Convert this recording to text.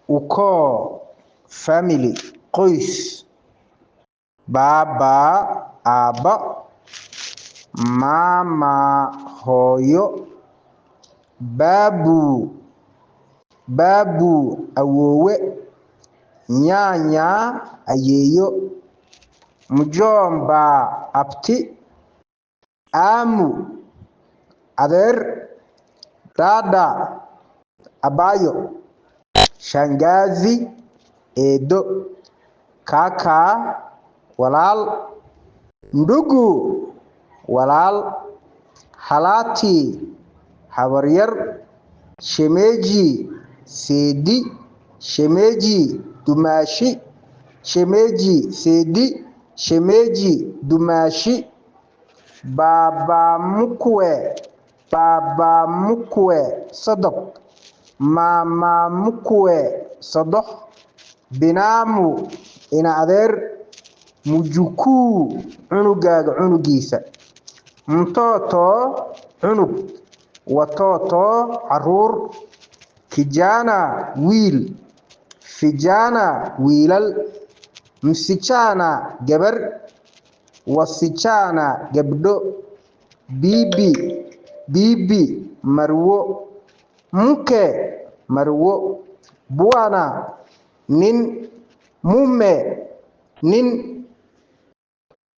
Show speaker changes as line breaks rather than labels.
ukoo family qoys. Baba aabba, mama hooyo, babu awoowe, nyanya ayeeyo, mjomba abti, amu adeer, dada abayo, shangazi eedo, kaka walaal, ndugu walaal, halati habaryar, shemeji seedi, shemeji dumaashi, shemeji seedi, shemeji dumaashi, baba mkwe sodok, mama mkwe sodoh, binamu ina adeer, mjukuu cunugaaga cunugiisa, mtoto cunug, watoto caruur, kijana wiil, vijana wiilal, msichana gabar, wasichana gabdho, bibi marwo, mke marwo, bwana nin, mume nin,